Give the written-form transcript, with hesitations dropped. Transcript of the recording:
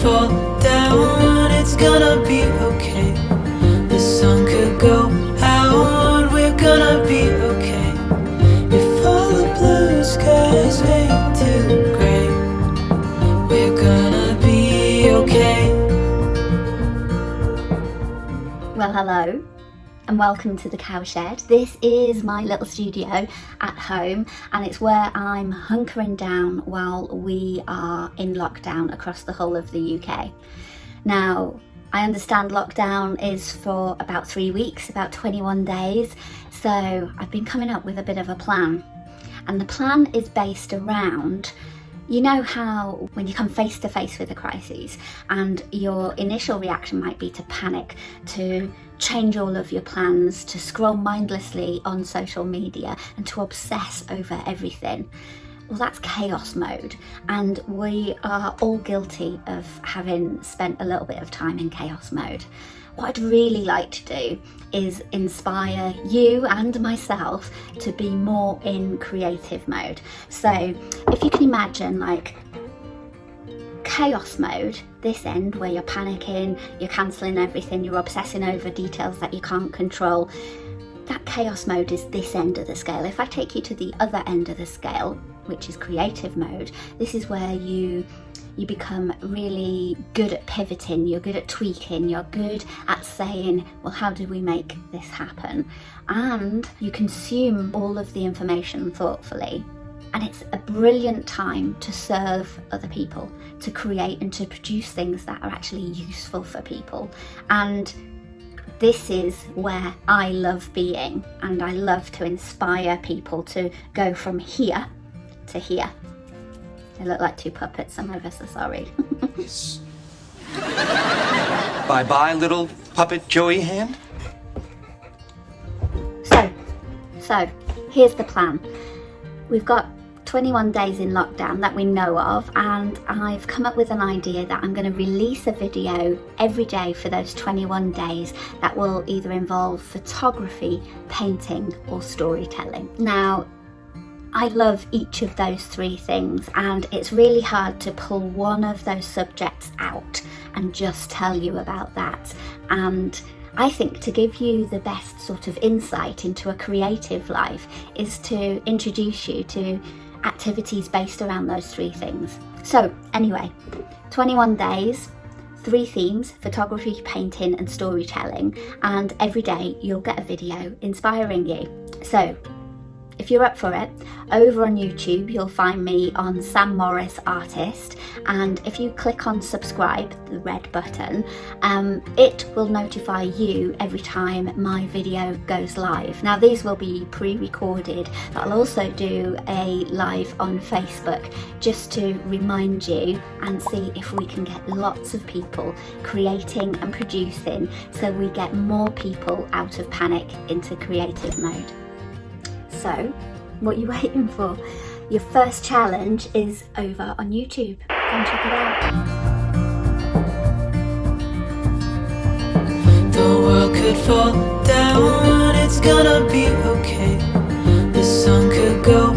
fall down, it's gonna be okay. The sun could go out, we're gonna be okay. If all the blue skies fade to gray, we're gonna be okay. Well, hello and welcome to the Cowshed. This is my little studio at home, and it's where I'm hunkering down while we are in lockdown across the whole of the UK. Now, I understand lockdown is for about 3 weeks, about 21 days, so I've been coming up with a bit of a plan. And the plan is based around, you know how when you come face to face with a crisis and your initial reaction might be to panic, to change all of your plans, to scroll mindlessly on social media and to obsess over everything. Well, that's chaos mode, and we are all guilty of having spent a little bit of time in chaos mode. What I'd really like to do is inspire you and myself to be more in creative mode. So if you can imagine like chaos mode, this end where you're panicking, you're cancelling everything, you're obsessing over details that you can't control, that chaos mode is this end of the scale. If I take you to the other end of the scale, which is creative mode, this is where you become really good at pivoting, you're good at tweaking, you're good at saying, well, how do we make this happen? And you consume all of the information thoughtfully. And it's a brilliant time to serve other people, to create and to produce things that are actually useful for people. And this is where I love being, and I love to inspire people to go from here to here. They look like two puppets, some of us are sorry. Yes. Bye-bye, little puppet Joey hand. So, here's the plan. We've got 21 days in lockdown that we know of, and I've come up with an idea that I'm going to release a video every day for those 21 days that will either involve photography, painting, or storytelling. Now, I love each of those three things, and it's really hard to pull one of those subjects out and just tell you about that. And I think to give you the best sort of insight into a creative life is to introduce you to activities based around those three things. So anyway, 21 days, 3 themes: photography, painting and storytelling, and every day you'll get a video inspiring you. So if you're up for it, over on YouTube you'll find me on Sam Morris Artist, and if you click on subscribe, the red button, it will notify you every time my video goes live. Now these will be pre-recorded, but I'll also do a live on Facebook just to remind you and see if we can get lots of people creating and producing, so we get more people out of panic into creative mode. So, what are you waiting for? Your first challenge is over on YouTube. Go and check it out. The world could fall down, it's gonna be okay. The sun could go